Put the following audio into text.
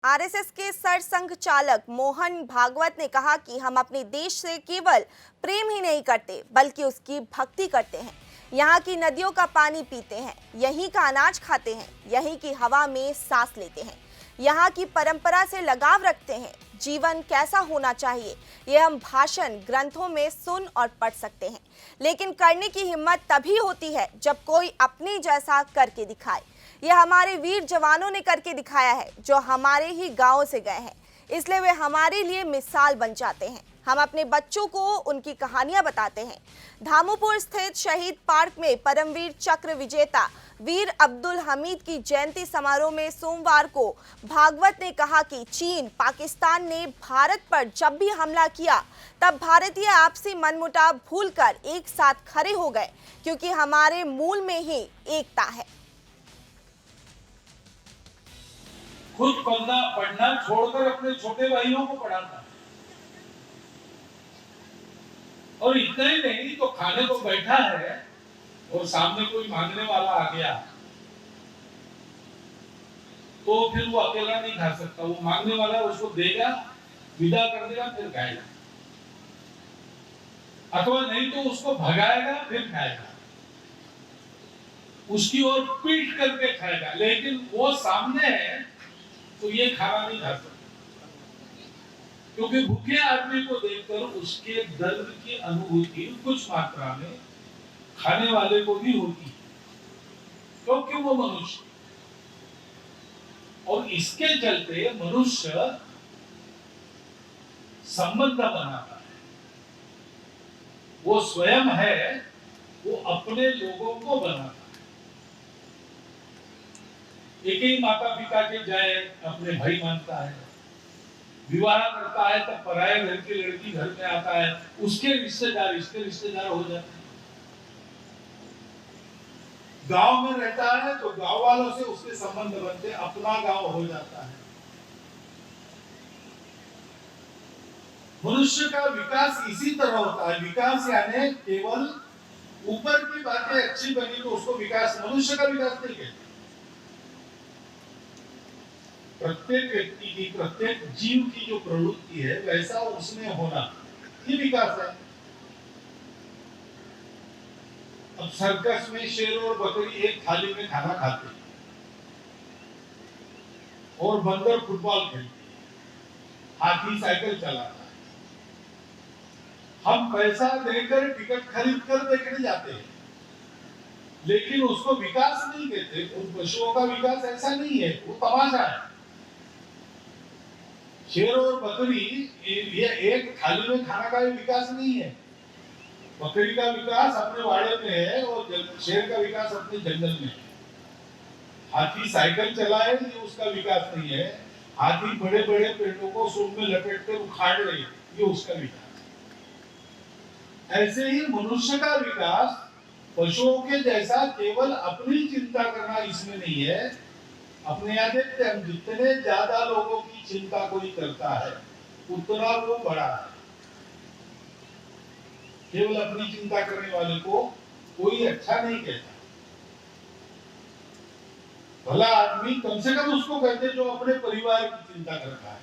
RSS के सरसंघ चालक मोहन भागवत ने कहा कि हम अपने देश से केवल प्रेम ही नहीं करते बल्कि उसकी भक्ति करते हैं। यहाँ की नदियों का पानी पीते हैं, यहीं का अनाज खाते हैं, यहीं की हवा में सांस लेते हैं, यहाँ की परंपरा से लगाव रखते हैं। जीवन कैसा होना चाहिए ये हम भाषण ग्रंथों में सुन और पढ़ सकते हैं, लेकिन करने की हिम्मत तभी होती है जब कोई अपने जैसा करके दिखाए। यह हमारे वीर जवानों ने करके दिखाया है जो हमारे ही गांव से गए हैं, इसलिए वे हमारे लिए मिसाल बन जाते हैं। हम अपने बच्चों को उनकी कहानियां बताते हैं। धामुपुर स्थित शहीद पार्क में परमवीर चक्र विजेता वीर अब्दुल हमीद की जयंती समारोह में सोमवार को भागवत ने कहा कि चीन पाकिस्तान ने भारत पर जब भी हमला किया तब भारतीय आपसी मनमुटाव भूलकर एक साथ खड़े हो गए, क्योंकि हमारे मूल में ही एकता है। खुद पढ़ना छोड़कर अपने छोटे भाइयों को पढ़ाता है। और इतना ही नहीं तो खाने को बैठा है और सामने कोई मांगने वाला आ गया तो फिर वो अकेला नहीं खा सकता, वो मांगने वाला उसको देगा, विदा कर देगा, फिर खाएगा, अथवा नहीं तो उसको भगाएगा फिर खाएगा, उसकी ओर पीट करके खाएगा, लेकिन वो सामने है तो ये खाना नहीं खा सकता, क्योंकि भूखे आदमी को देखकर उसके दर्द की अनुभूति कुछ मात्रा में खाने वाले को भी होती है, क्योंकि वो मनुष्य। और इसके चलते मनुष्य संबंध बनाता है, वो स्वयं है, वो अपने लोगों को बनाता है। एक ही माता पिता के जाए अपने भाई मानता है, विवाह करता है तब पराये घर की लड़की घर में आता है, उसके रिश्तेदार इसके रिश्तेदार हो जाते हैं। गांव में रहता है तो गांव वालों से उसके संबंध बनते, अपना गांव हो जाता है। मनुष्य का विकास इसी तरह होता है। विकास यानी केवल ऊपर की बातें अच्छी बनी तो उसको विकास, मनुष्य का विकास नहीं कहते। प्रत्येक व्यक्ति की, प्रत्येक जीव की जो प्रवृत्ति है वैसा उसमें होना, ये विकास है। अब सर्कस में शेर और बकरी एक थाली में खाना खाते हैं और बंदर फुटबॉल खेलते हैं, हाथी साइकिल चलाता है। हम पैसा देकर टिकट खरीद कर देखने जाते हैं, लेकिन उसको विकास नहीं कहते। उन पशुओं का विकास ऐसा नहीं है, वो तमाशा है। शेर और बकरी ये एक थाली में खाना का विकास नहीं है। बकरी का विकास अपने वाड़े में है और शेर का विकास अपने जंगल में है। हाथी साइकिल चलाए ये उसका विकास नहीं है। हाथी बड़े बड़े पेड़ों को सूंड में लपेट कर उखाड़ रहे, ये उसका विकास। ऐसे ही मनुष्य का विकास पशुओं के जैसा केवल अपनी चिंता करना इसमें नहीं है। अपने यहाँ देखते हैं, जितने ज्यादा लोगों की चिंता कोई करता है उतना वो बड़ा है। केवल अपनी चिंता करने वाले को कोई अच्छा नहीं कहता। भला आदमी कम से कम उसको कहते जो अपने परिवार की चिंता करता है।